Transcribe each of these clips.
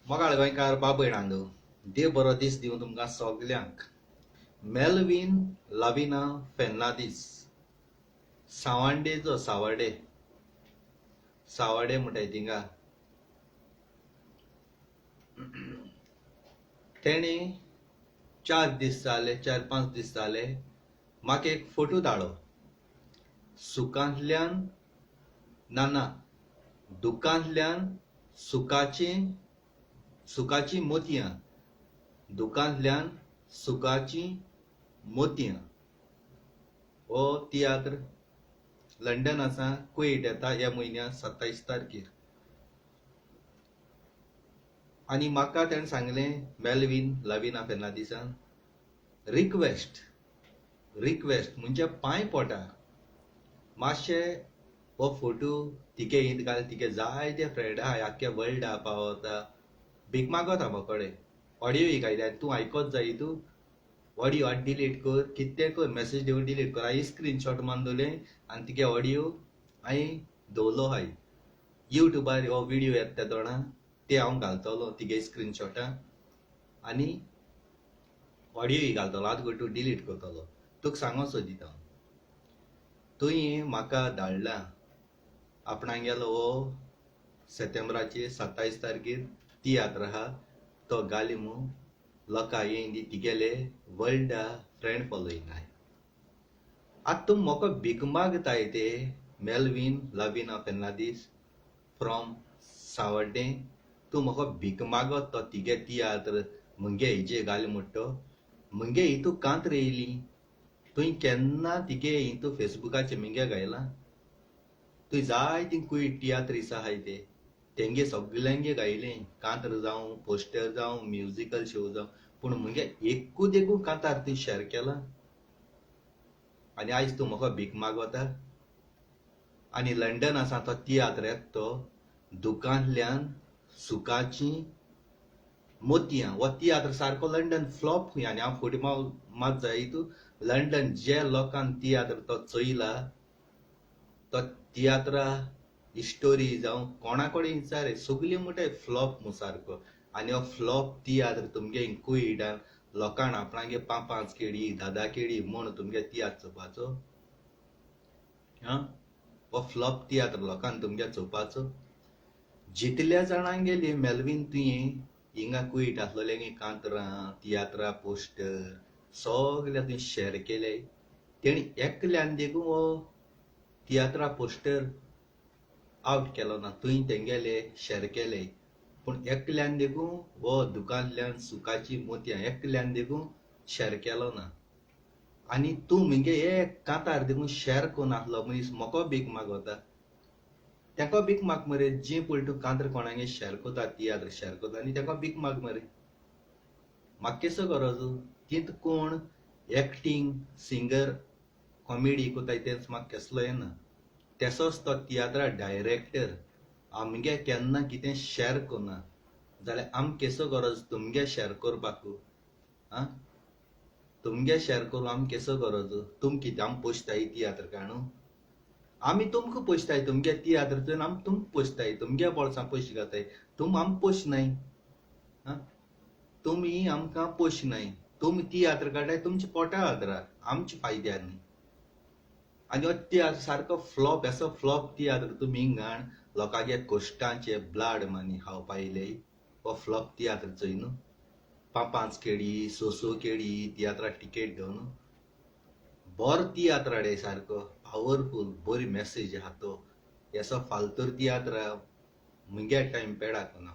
मोगाळ गोंयकार बाबयणांदो देव बरो दीस दिवं तुमकां सगल्यांक. मेलविन लाविना फेर्नांदीस सावंडेचो सावडे सावडे म्हणटाय थिंगा तेणी 4-5 दीस जाले म्हाका एक फोटो धाडलो. सुखांतल्यान ना दुखांतल्यान सुखाची मोतयां, दुखांतल्यान सुखाची मोतयां हो तियात्र लंडन आसा कुवेट येता ह्या म्हयन्या 27 तारखेर. आनी म्हाका ताणें सांगलें मेलविन लाविना फेर्नांदीसान रिक्वेस्ट म्हणजे पांय पोटा मातशें हो फोटो तिके हित घाल. तिके जायते फ्रेंड आहाय आख्ख्या वर्ल्डा पावता. भीक मागता मोकोडे ऑडियो ही कायल्या तूं आयकोत जाय. तूं ऑडियो आठ डिलीट कर, कितें कर, मेसेज दिवन डिलीट कर. हांवें स्क्रीनशॉट मारून दवरलें आनी तिगे ऑडियो हांवें दवरलो हाय युट्यूबार. हो व्हिडिओ येता त्या तोंडां ते हांव घालतलो तिगे स्क्रीनशॉटां आनी ऑडियो ही घालतलो. आतां गो तूं डिलीट करतलो. तुका सांगोसो दिता तुवें म्हाका धाडला आपणागेलो हो सप्टेंबराचे 27 तारखेर तियात्र आहा तो गालिमो लोकां येयन दी तिगेले वर्ल्डा फ्रेंड फॉलोईंग आहाय. आतां तुम म्हाका भीक मागताय ते मेलविन लाविना फेर्नांदीस फ्रॉम सावड्डे. तूं म्हाका भीक मागत तो तिगे तियात्र मुगे हेजे घाल म्हणटो मुगे हितू कांत रेयली. तुवें केन्ना तिगे हितू फेसबुकाचेर मुगे घायला. तुवें जायतीं कुयट तियात्रीस आहाय ते तेंगे सगल्यांगे घायलें कांतर जावं पोस्टर जावं म्युजिकल शो जावं पूण मुगे एकूच कांतार तुवें शेअर केला आनी आयज तूं म्हाका भीक मागता. आनी लंडन आसा तो तियात्र येता तो दुखांतल्यान सुखाची मोतयां हो तियात्र सारको लंडन फ्लॉप खूंय. आनी हांव फुडें मात जाय तूं लंडन जे लोकांन तियात्र तो चोयला तो तियात्रा स्टोरी जावं कोणा कडेन विचार सगळी म्हणटाय फ्लॉप मू सारको. आनी हो फ्लॉप तियात्र तुमगे कुयडान लोकांक आपणागे 5 केडी 10 केडी म्हूण तुमगे तियात्र चोवपाचो. हो फ्लॉप तियात्र लोकांक तुमगे चोवपाचो. जितल्या जाणांगेली मेलविन तुवें हिंगा कुयट आसलेले कांतरां तियात्रा पोस्टर सगळे तुवें शेअर केले. तेणी एकल्यान देखून हो तियात्रा पोस्टर आउट केलो ना. तुवें तेंगेले शेअर केले पूण एकल्यान देखून हो दुखांतल्यान सुखाची मोतयां एकल्यान देखून शेअर केलो ना. आनी तूं मुगे एक कांतार देखून शेअर कोन्नासलो मनीस म्हाका भीक मागता. तेका भीक माग मरे जी पळय तूं कांतर कोणागे शेअर कोता तियात्र शेअर कोता आनी तेका भीक माग मरे. म्हाका केसो गरज तींत कोण एक्टींग सिंगर कॉमेडी कोताय तेच म्हाका केसलो येना. तेसोच तो तियात्रा डायरेक्टर आमगे केन्ना कितें शेअर कोन्ना जाल्यार आमकां केसो गरज तुमगे शेअर करपाक. तुमगे शेअर करून आमकां केसो गरज. तुम कितें आम पोसताय तियात्र काणू आमी तुमकां पोसताय. तुमगे तियात्र आमी तुमकां पोसताय. तुमगे बोळसां पयशे घाताय. तुम आम पोसनाय. तुमी आमकां पोसनाय. तुमी तियात्र काडटाय तुमच्या पोटा खातीर आमच्या फायद्यार न्ही. आनी हो तियात्र सारको फ्लॉप असो फ्लॉप तियात्र तुमी हिंगाण लोकांगे कोश्टांचे ब्लाड मानी खावपा येयले. हो फ्लॉप तियात्र चोयन 5 केडी 6 केडी तियात्रा टिकेट घेवन बरो तियात्र हाडे सारको पावरफूल बरी मेसेज आहा तो. असो फालतूर तियात्र मुगे टायम पेडाक ना.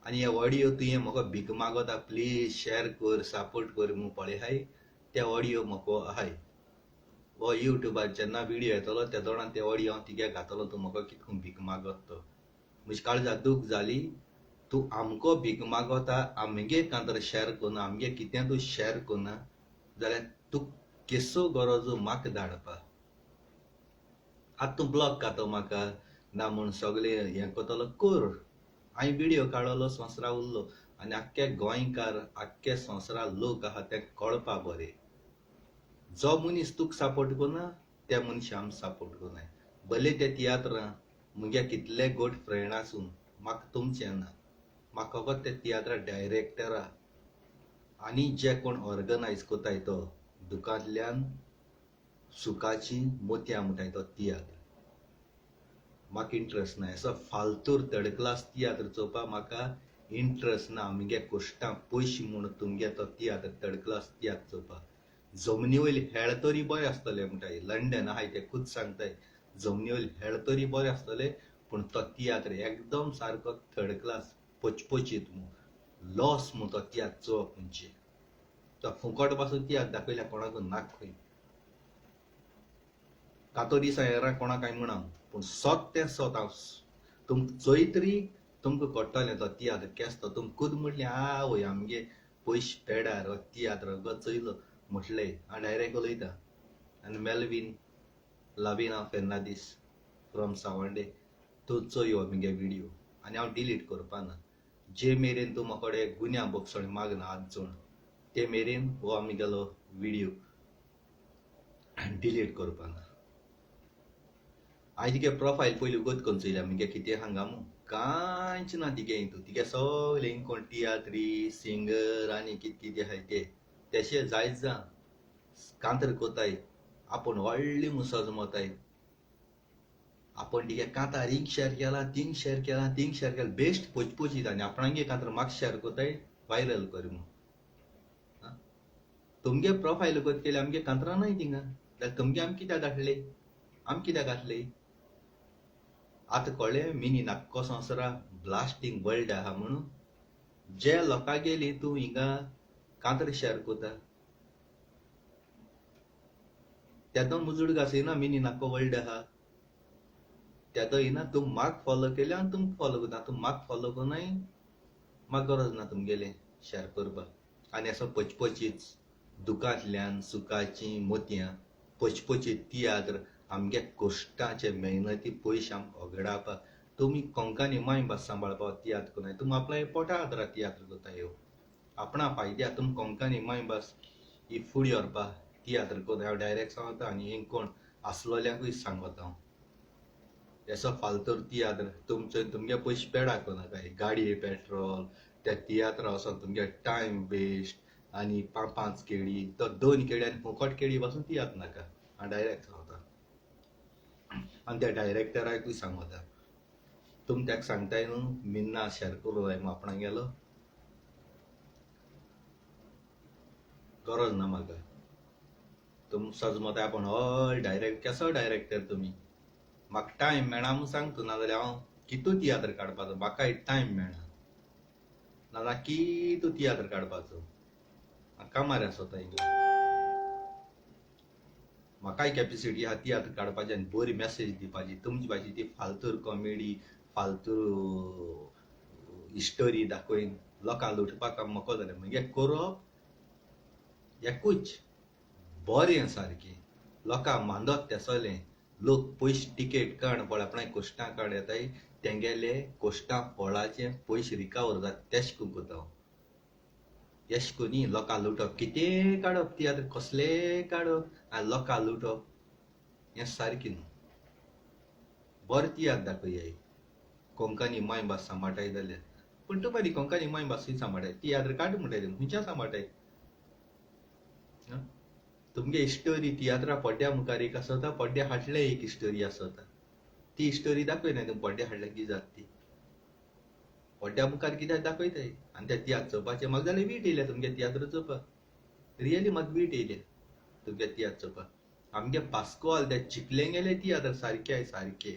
आनी हे ऑडियो तुवें म्हाका भीक मागता प्लीज शेअर कर सपोर्ट कर म्हूण पळय हाय ते ऑडियो म्हाका आहाय. हो युट्यूबार जेन्ना व्हिडिओ येतलो त्या तोंडान ते ऑडियो हांव तिगे घातलो. तूं म्हाका कितून भीक मागत तो म्हजी काळजा दूख जाली. तूं आमको भीक मागता आमगे कांतर शेअर कोन्ना आमगे कितें तूं शेअर कोन्ना जाल्यार तूं केसो गरज म्हाका धाडपा. आतां तूं ब्लॉक घातो म्हाका ना म्हूण सगळे हें कोतलो कर. हांवें व्हिडिओ काडलो संवसारा उरलो आनी आख्खे गोंयकार आख्खे संवसारा लोक आहा ते कळपा बरें. जो मनीस तुका सपोर्ट कोन्ना त्या मनशाक आमी सपोर्ट कोन्नाय. भले ते तियात्रां मुगे कितले गोड फ्रेंड आसूं म्हाका तुमचें ना. म्हाका फक्त ते तियात्र डायरेक्टरा आनी जे कोण ऑर्गनायज कोताय तो दुकांतल्यान सुखाची मोतयां म्हणटाय तो तियात्र म्हाका इंट्रस्ट ना. असो फालतूर थर्ड क्लास तियात्र चोवपाक म्हाका इंट्रस्ट ना. आमगे कोश्टां पयशे म्हूण तुमगे तो तियात्र थर्ड क्लास तियात्र चोवपाक. जमनी वयले हेळ तरी बरे आसतले म्हणटाय. लंडन आहाय ते खूद सांगताय जमनी वयले हेळ तरी बरे आसतले पूण तो तियात्र एकदम सारको थर्ड क्लास पचपचीत म्हूण लॉस म्हूण तो तियात्र चोवप म्हणजे तो फुकट पासून तियात्र दाखयल्या कोणाक नाक खंय. कातो दिसा येरा कोणाक काय म्हणा पूण सोत तें सोत हांव तुमकां चोयतरी तुमकां कळटलें तो तियात्र केस तो. तुमकां खूद म्हटलें आवय आमगे पयशे पेडार हो तियात्र गो चोयलो म्हटलें हांव डायरेक्ट उलयतां. आनी मेलवीन लाविना फेर्नांदीस फ्रॉम सावंडे तूं चोय हो मगे व्हिडियो आनी हांव डिलीट करपा ना. जे मेरेन तूं म्हाका गुन्या बोगसण मागना आजून ते मेरेन हो आमगेलो व्हिडियो डिलीट करपा ना. हांवें तिगे प्रोफायल पयलीं उगत करून चोयल्या मगे कितें हांगा मू कांयच ना तिगे हितून. तिगे सगळें इंकोण तियात्री सिंगर आनी कितें कितें आहाय ते तेशें जायत जा कांतर कोताय आपूण व्हडली म्हूण सजमताय. आपण तिगे कांतार हिंग शेअर केला थिंग शेअर केला थिंग शेअर केला बेस्ट पचपचीत आनी आपणागे कांतर म्हाका शेअर कोताय व्हायरल कर म्हूण. तुमगे प्रोफायल उगत केले आमगे कांतरां नाय थिंगा जाल्यार तुमगे आमी कित्याक धाडले आमी कित्याक घातले. आतां कळ्ळें मिनी नाक्को संवसारा ब्लास्टींग वर्ल्ड आहा म्हणून. जे लोकांगेली तूं हिंगा कांतर शेअर कोता तेदो मुजूड घासयना मिनी नाक्को वर्ल्ड आहा तेदो येना. तूं म्हाका फॉलो केले आनी तुमकां फॉलो करता. तूं म्हाका फॉलो कोनाय म्हाका गरज ना तुमगेलें शेअर करपाक. आनी असो पचपचीत दुकांतल्यान सुखाची मोतयां पचपचीत तियात्र आमगे कोश्टाचे मेहनती पयशे आमकां ओगडावपाक तुमी कोंकणी मायभास सांबाळपाक तियात्र कोनाय. तुमी आपल्या पोटा खातीर तियात्र कोताय ह्यो आपणा फायद्या. तुमी कोंकणी मायभास ही फुडें व्हरपाक तियात्र कोनाय. हांव डायरेक्ट सांगता आनी हें कोण आसलोल्यांकूय सांगता हांव असो फालतूर तियात्र तुमगे पयशे पेडा कोनाकाय. गाडये पेट्रोल त्या तियात्रा वचोन तुमगे टायम वेस्ट आनी पांच केळी तो 2 केळी आनी फुकट केळी पासून तियात्र नाका. हांव डायरेक्ट सांगता आनी त्या डायरेक्टराकूय सांगता तुमी ताका सांगताय न्हू मिन्ना शेअर करूं जाय म्हूण आपणागेलो गरज ना म्हाका. तुमी सजमताय आपूण हय डायरेक्ट केसो डायरेक्टर तुमी. म्हाका टायम मेळना म्हूण सांगता नाजाल्यार हांव कितू तियात्र काडपाचो. म्हाकाय टायम मेळना नाजाल्यार कितू तियात्र काडपाचो कामार आसता हिंगा. म्हाकाय कॅपेसिटी आहा तियात्र काडपाची आनी बरी मॅसेज दिवपाची. तुमची भाशेन ती फालतूर कॉमेडी फालतूर हिस्टोरी दाखोवन लोकांक लुटपाक मोको जालें मगे करप एकूच बरें सारकें लोकांक मांदत तेसोलें. लोक पयशे टिकेट काड पळय आपणाक कोश्टां काड येताय तेंगेले कोश्टां फळाचे पयशे रिकावर जाता तेश करून कोता हांव. येश कोनी लोकांक लुटप कितें काडप तियात्र कसलें काडप आनी लोकांक लुटप हें सारकें न्हू. बरें तियात्र दाखयाय कोंकणी मायभास सांबाळटाय जाल्यार. पूण तुमी कोंकणी मायभास सांबाळटाय तियात्र काड म्हणटाय तुमी खंयच्या सांबाळटाय. तुमगे हिस्टोरी तियात्रा पड्ड्या मुखार एक आसता पड्ड्या फाटले एक हिस्टोरी आसता. ती हिस्टोरी दाखयनाय तुमी पड्ड्या फाटल्यान कितें जाता ती. पड्ड्या मुखार कित्याक दाखयताय आनी त्या तियात्र चोवपाचें म्हाका जाल्यार वीट येयल्या तुमगे तियात्र चोवपाक. रियली म्हाका वीट येयल्या तुमगे तियात्र चोवपाक. आमगे पास्कोल त्या चिखलेंगेले तियात्र सारके आय सारके.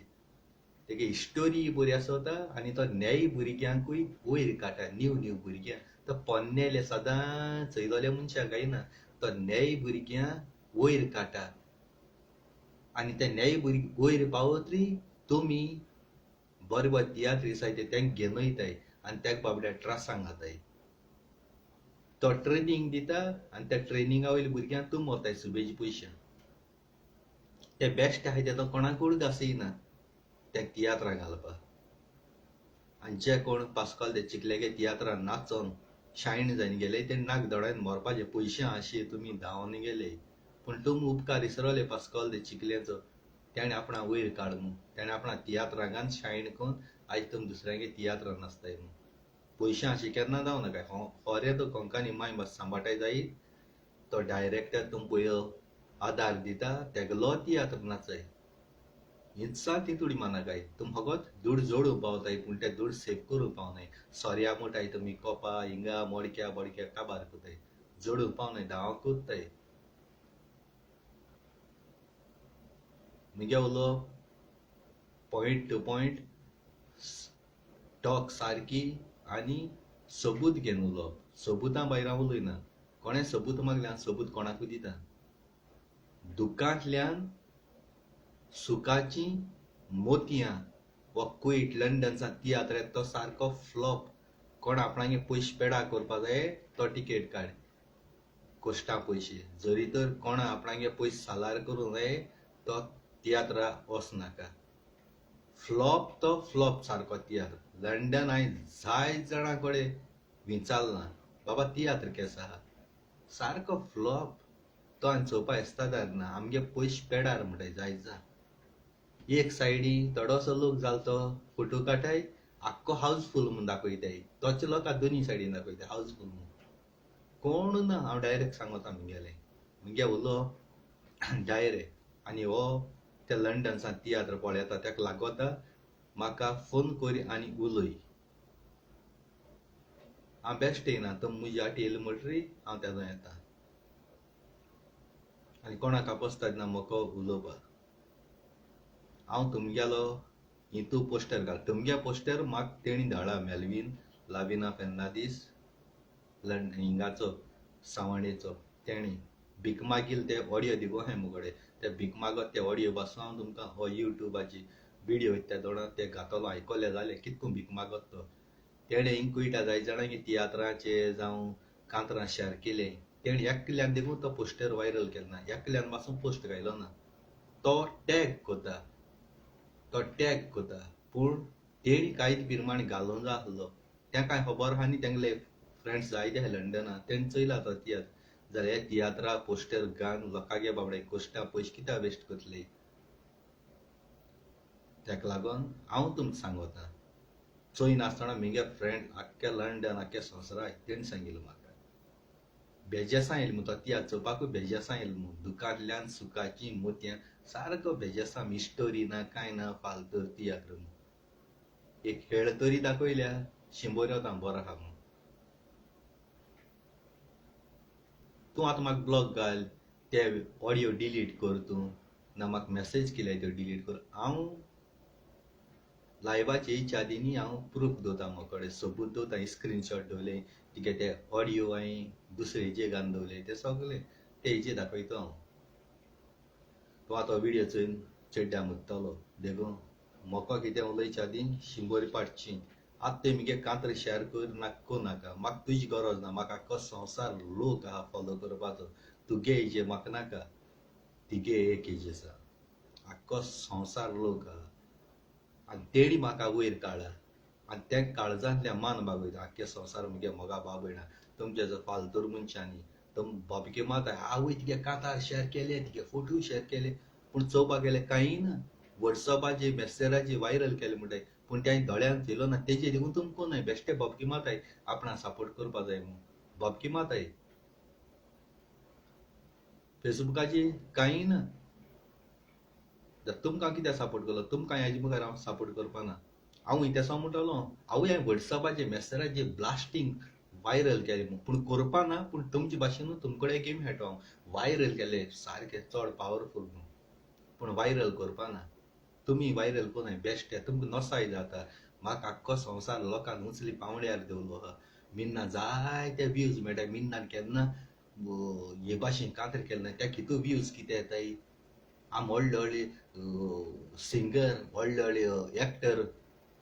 तेगे हिस्टोरी बरी आसता आनी तो न्यायी भुरग्यांकूय वयर काडटा. न्यू भुरग्यां तो पोन्नेले सदां चयलोल्या मनशाक जायना. तो न्यायी भुरग्यांक वयर काडटा आनी ते न्यायी भुरगे वयर पावतरी तुमी बरे बरे तियात्र दिसाय ते तेंक घेवन वयताय आनी तेका बाबड्या ट्रासांक घाताय. तो ट्रेनींग दिता आनी त्या ट्रेनिंगा वयल्या भुरग्यांक तुमी व्हरताय सुबेज पयशां. ते बेस्ट आहाय ते तो कोणाकूय घासयना त्या तियात्राक घालपाक. आनी जे कोण पास्कोल ते चिखलेगे तियात्रान नाचोन शायन जावन गेले ते नाक दोळ्यान मोरपाचे पयशे आशे तुमी धांवन गेले पूण तुमी उपकार इसरले पास्कोल ते चिखलेचो. तेणें आपणा वयर काड म्हूण. तेणें आपणा तियात्रांगान शायन करून आयज तुम दुसऱ्यांगे तियात्र नाचताय म्हूण पयशे अशें केन्ना जावं नाका होरे तो कोंकणी माय मात सांबाटाय जायी तो डायरेक्टर तुम पळय आदार दिता तेगलो तियात्र नाचय हिंसा ती थोडी मानाकाय तुम फकत दूड जोडूं पावताय पूण ते दूड सेव करूं पावनाय सोर्या मोठाय तुमी कोपा हिंगा मोडक्या बोडक्या काबार कोताय जोडूं पावनाय धांव कोत्ताय मुगे उलो पॉइंट टू पॉइंट टॉक सारकी आनी सबूत घेवन उलोवप सबुतां भायर हांव उलयना कोणें सबूत मागल्यार सबूत कोणाकूय दिता दुखांतल्यान सुखाची मोतयां वो क्वीट लंडनचा तियात्र तो सारको फ्लॉप कोण आपणागे पयशे पेडा करपा जाय तो टिकेट काड कोश्टा पयशे जरी तर कोण आपणागे पयशे सालार करूं जाय तो तियात्रा वचनाका फ्लॉप तो फ्लॉप सारको तियात्र लंडन हांवें जाय जाणां कडेन विचारलां बाबा तियात्र केसो आहा सारको फ्लॉप तो हांवें चोवपा इस्तादार ना आमगे पयशे पेडार म्हणटाय जाय जा एक सायडी थोडोसो लोक जालो तो फोटो काटाय आख्खो हावसफूल म्हूण दाखयताय तोच लोकां दोनी सायडीन दाखयताय हावसफूल म्हूण कोण ना हांव डायरेक्ट सांगोता मुगे उलो डायरेक्ट आनी हो त्या लंडनसान तियात्र पळयता ताका लागोता म्हाका फोन कर आनी उलय हांव बेश्ट येना तो म्हज्या आट येयलो म्हणटरी हांव तेजो येता आनी कोणाक आपोसता ना मोको उलोवपाक हांव तुमगेलो हितू पोस्टर घाल तुमगे पोस्टर म्हाका तेणी धाडा मेलवीन लाविना फेर्नांदीस हिंगाचो सावंडेचो तेणी भीक मागील ते ऑडियो दिगो हाय मुगडे ते भीक मागत ते ऑडियो पासून हांव तुमकां हो युट्यूबाची व्हिडिओ त्या दोना ते घातलो आयकले जालें कितको भीक मागत तो तेणे इंकुयटा जाय जाणां की तियात्राचे जावं कांतरां शेअर केले तेणी एकल्यान देखून तो पोस्टर व्हायरल केलो ना एकल्यान पासून पोस्ट घायलो ना तो टॅग कोता पूण तेणी कांयच प्रमाणे घालूं जाय आसलो तेंकां खबर आहा न्ही तेंगले फ्रेंड्स जायते आहा लंडना तेणी चयला तो तियात्र जाल्यार हे तियात्रा पोस्टर घालून लोकांगे बाबडे कोश्टा पयशे कित्याक वेस्ट करतले तेका लागोन हांव तुमकां सांगोता चोय नासतना म्हगे फ्रेंड आख्ख्या लंडन आख्ख्या संवसाराक तेणी सांगिल्लो म्हाका बेजेसां येयलें म्हूण तो तियात्र चोवपाकूय बेजेसां येयलें म्हूण दुखांतल्यान सुखाची मोतयां सारको बेजेसां स्टोरी ना कांय ना फालतू तियात्र म्हूण एक खेळ तरी दाखयल्या शिंबोर येता बरो आहा म्हूण तूं आतां म्हाका ब्लॉक घाल ते ऑडियो डिलीट कर तूं ना म्हाका मेसेज केल्याय त्यो डिलीट कर हांव लायव्हाचे इच्या आदींनी हांव प्रूफ दवरता म्हजे सबूत दवरता स्क्रीनशॉट दवरले तिगे ते ऑडियो हांवें दुसरे हेजेर घालून दवरले ते सगळे ते हेजेर दाखयता हांव तूं आतां व्हिडिओ चोयन चेड्ड्या मुतलो देखून म्हाका कितें उलयच्या आदीं शिंबोरी पाडची आतां ते म्हगे कांतर शेअर कर नाका म्हाका तुजी गरज ना म्हाका आख्खो संवसार लोक आहा फॉलो करपाचो तुगे हेजेर म्हाका नाका तिगे एक हेजेर आसा आख्खो संवसार लोक आहा आनी तेणी म्हाका वयर काडला आनी त्या काळजांतल्यान मान बागयता आख्खे संवसार म्हगे मोगा बाबयणा तुमचे जर फालतूर मनशांनी तुम बाबके मात आवय तिगे कांतार शेअर केले तिगे फोटो शेअर केले पूण चोवपाक गेले कांय ना वॉट्सॅपाचेर मेसेजाचेर व्हायरल केले म्हणटाय पूण ते हांवें दोळ्यान चयलो ना तेजेर देखून तुमकां न्हय बेश्टे बाबकी माताय आपणा सपोर्ट करपा जाय म्हूण बाबकी माताय फेसबुकाचेर कांय ना तुमकां कित्याक सपोर्ट केलो तुमकां हेजे मुखार हांव सपोर्ट करपा ना हांव तेसो म्हणटलो आवय हांवें वॉट्सॅपाचेर मेसेजाचेर ब्लास्टींग व्हायरल केले पूण करपा ना पूण तुमचे भाशेनूच तुमचे कडेन गेम खेळटा हांव व्हायरल केले सारके चड पावरफूल म्हूण पूण व्हायरल करपा ना तुमी व्हायरल कोनाय बेश्टे तुमकां नसाय जाता म्हाका आख्खो संवसार लोकांक उचली पावंड्यार दवरलो आहा मिन्ना जायते व्ह्यूज मेळटाय मिन्नान केन्ना हे भाशेन कांतर केले ना त्या हितू व्ह्यूज कितें येताय आम व्हडले व्हडले सिंगर व्हडले व्हडले एक्टर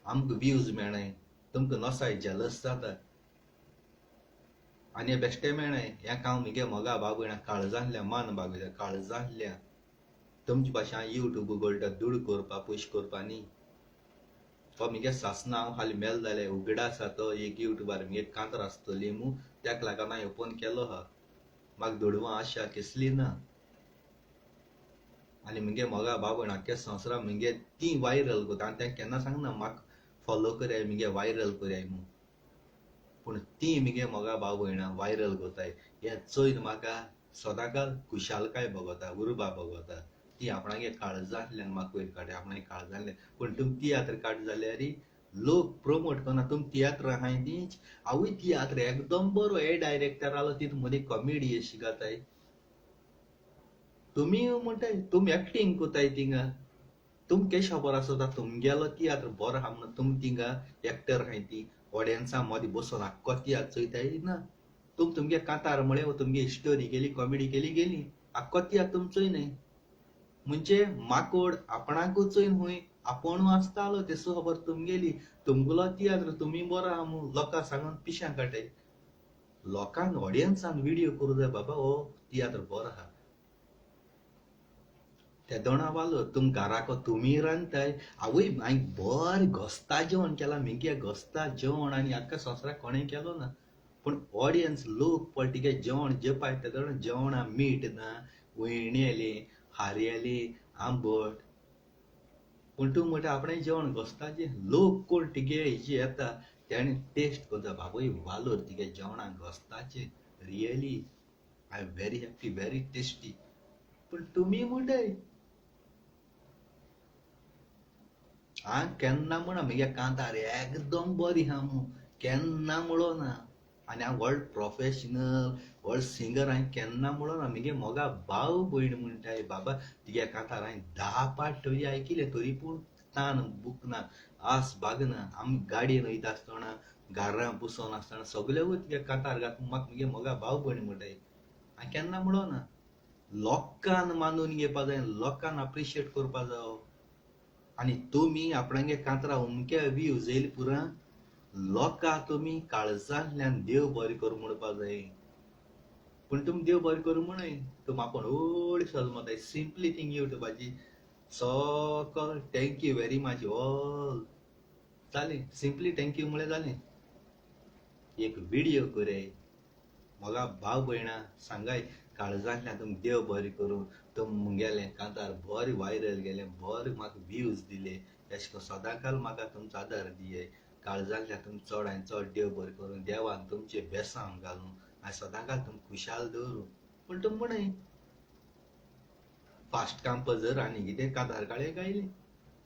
आमकां व्ह्यूज मेळनाय तुमकां नसाय जेलस जाता आनी बेश्टे मेळनाय हेका हांव म्हगे मोगा बाबयणा काळजांतल्यान मान बागयता काळजांतल्यान तुमचे भाशेन हांव युट्यूब उगडटा दूड करपा पयशे करपा न्ही तो म्हगे सासना हांव हालीं मेल जालें उगडा आसा तो एक युट्यूबार म्हगे कांतर आसतली म्हूण तेका लागून हांवें ओपन केलो आहा म्हाका दुडवां आशा कसली ना आनी म्हगे मोगा बाबयण आख्ख्या संवसाराक म्हगे ती व्हायरल करता आनी तें केन्ना सांगना म्हाका फॉलो करयाय मिगे वायरल करयाय म्हूण पूण ती मिगे मोगा भाव भयणां वायरल कोताय हे चोयन म्हाका सदांकाळ खुशालकाय भोगता उर्बा भोगता ती आपणागे काळजांतल्यान म्हाका वयर काडटा आपणागे काळजांतल्यान पूण तुमी तियात्र काड जाल्यार लोक प्रमोट करना तुमी तियात्र आहाय तीच आवय तियात्र एकदम बरो हे डायरेक्टर आलो तितून मदीं कॉमेडी अशी घाताय तुमी म्हणटाय तुमी एक्टिंग कोताय थिंगा तुम केश खबर आसता तुमगेलो तियात्र बरो आहा म्हणून तुमी थिंगा एक्टर आहाय ती ऑडियन्सा मदीं बसून आख्खो तियात्र चोयताय ना तुमगे कांतार म्हळें तुमगे स्टोरी केली कॉमेडी केली गेली आख्खो तियात्र तुमी चोयनाय म्हणजे माकोड आपणाकूच चोयन हुंय आपुणू आसतालो तेसो खबर तुमगेली तुमगेलो तियात्र तुमी बरो आहा म्हणून लोकांक सांगून पिश्यां काडटाय लोकांक ऑडियन्सान व्हिडिओ करूं जाय बाबा हो तियात्र बरो आहा त्या दोणावालो तुम घराको तुमी रांदताय आवय हांवें बरें घोस्ता जेवण केलां मिगे घोस्ता जेवण आनी आख्ख्या संवसाराक कोणें केलो ना पूण ऑडियन्स लोक पळटिगे जेवण जेवपाय ते जेवणा मीठ ना वयणेलें हारयेलें आंबट पूण तूं म्हणटा आपणें जेवण घोस्ताचें लोक कोण तिगे हेजे येता तेणें टेस्ट करता बाबूय वालोर तिगे जेवणाक घोस्ताचें really I am very happy very tasty पूण तुमी म्हणटाय हांव केन्ना म्हणा मगे कांतार एकदम बरी आहा म्हणून केन्ना म्हणलो ना आनी हांव व्हड प्रोफेशनल व्हड सिंगर हांवें केन्ना म्हणलो ना मगे मोगा भाव भयण म्हणटाय बाबा तिगे कांतार हांवें 10 पाट तरी आयकिले तरी पूण तान बुकना आस भागना आमी गाडयेन वयता आसतना घरां पुसोन आसतना सगळे तिगे कांतार घात म्हाका मगे मोगा भाव भयण म्हणटाय हांवें केन्ना म्हणलो ना लोकांन मानून घेवपा जाय लोकांन अप्रिशिएट करपा जायो आनी तुमी आपणागे कांतरां उमके व्ह्यूज येयले पुरां लोकां तुमी काळजांतल्यान देव बरें करूं म्हणपा जाय पूण तुमी देव बरें करूं म्हणय तुमी आपूण व्हड सलमताय सिंपली थिंग युट्यूबाची सकल थँक्यू व्हेरी मच ऑल जालें सिंपली थँक्यू म्हळें जालें एक व्हिडिओ कराय मोगा भाव भयणां सांगाय काळजांतल्यान तुमी देव बरें करूं तुमी मुगेलें कांतार बरें वायरल गेलें बरें म्हाका व्ह्यूज दिले अशें करून सदांकाळ म्हाका तुमचो आदार दिये काळजांतल्यान तुमी चड हांवें चड देव बरें करूं देवान तुमचे बेसांव घालूं हांवें सदांकाळ तुमी खुशाल दवरूं पूण तुमी म्हणय फास्ट कंपोजर आनी कितें कांतार काळे गायले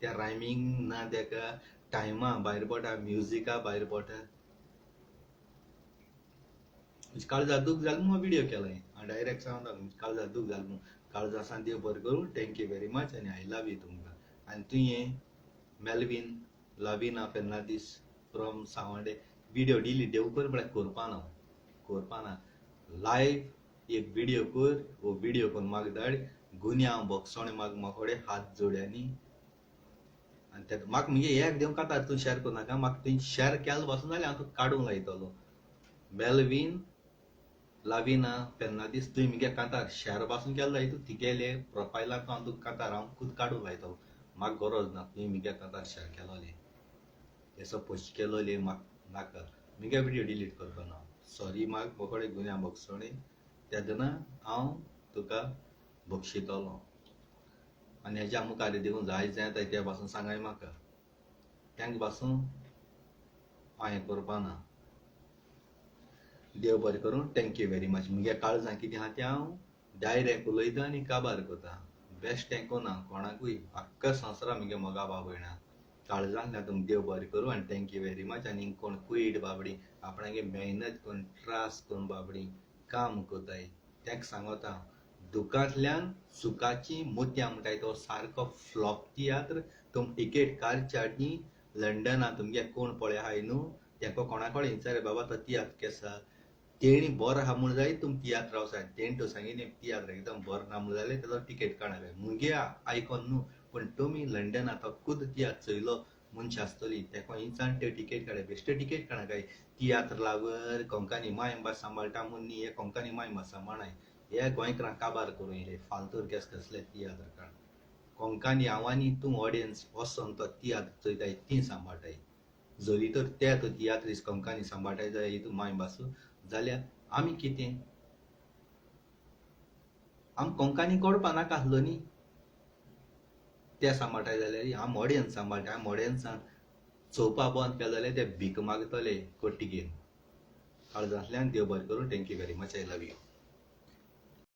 त्या रायमींग ना तेका टायमा भायर पडटा म्युजिका भायर पडटा काळजा दूख जालें म्हणून व्हिडिओ केलाय हांव डायरेक्ट सांगता काळजा दूख जालें म्हणून काळजा सान देव बरें करूं थँक्यू व्हेरी मच आनी आय लव यू तुमकां आनी तुवें Melvin Lavina Fernandes from Savande video delete देव कर म्हळ्यार करपा ना लायव्ह एक व्हिडिओ कर वो व्हिडिओ करून म्हाका धाड गुन्या बोगसोणे म्हाकोडे हात जोड्यांनी आनी ते म्हाका मगे एक देव कांतार तूं शेअर करूं नाका म्हाका तुवें शेअर केलो पासून जाल्यार हांव तुका काडूंक लायतलो मेलवीन लाविना फेर्नांदीस तुवें मगे कांतार शेअर पासून केलो जाय तूं तिगेले प्रोफायलाक हांव तुका कांतार हांव खुद काडूंक लायतलो म्हाका गरज ना तुवें मगे कांतार शेअर केलोले तेसो पोस्ट केलोले म्हाका नाका मगे व्हिडिओ डिलीट करपा ना सॉरी म्हाका मोकोडे गुन्या बोगसोणे तेदना हांव तुका बक्षितलो आनी हेज्या मुखार देखून जाय जाता त्या पासून सांगाय म्हाका तेंका पासून हांव हें करपा ना देव बरें करूं थँक्यू व्हेरी मच मुगे काळजां कितें आहा तें हांव डायरेक्ट उलयता आनी काबार करता बेस्ट हें कोना कोणाकूय आख्ख्या संवसाराक मुगे मोगा भाव भयणां काळजांतल्यान तुमकां देव बरें करूं आनी थँक्यू व्हेरी मच आनी कोण कुयट बाबडी आपणागे मेहनत करून त्रास करून बाबडी काम कोताय तेंका सांगता दुखांतल्यान सुखाची मोतयां म्हणटाय तो सारको फ्लॉप तियात्र तुम टिकेट काडच्या आनी लंडना तुमगे कोण पळय आहाय न्हू तेका कोणा कडेन विचार बाबा तो तियात्र केसा तेणी बरो आहा म्हूण जाय तुमी तियात्र वचात तेणी तो सांगिल्लें तियात्र एकदम बरो ना म्हूण जाल्यार तेजो टिकेट काडा मुगे आयकोन न्हू पूण तुमी लंडना तो खुद तियात्र चोयलो मनशां आसतली तेका विचार त्यो टिकेट काडा बेश्टे टिकेट काडा काय तियात्र लागवर कोंकणी मायभास सांबाळटा म्हूण न्ही हे कोंकणी मायभास सांबाळाय हे गोंयकारांक काबार करूं येयले फालतूर कसले तियात्र काड कोंकणी आवांनी तूं ऑडियन्स वचोन तो तियात्र चोयताय ती सांबाळटाय जरी तर ते तो तियात्रीस कोंकणी सांबाळटाय जाल्यार हितून मायभास जाल्यार आमी कितें आमी कोंकणी कोडपा नाका आसलो न्ही ते सांबाळटाय जाल्यार आमी ऑडियन्स सांबाळटाय आमी ऑडियन्सान चोवपा बंद केलें जाल्यार ते भीक मागतले कट्टीगेन. काळजांतल्यान देव बरें करूं. Thank you very much. I love you.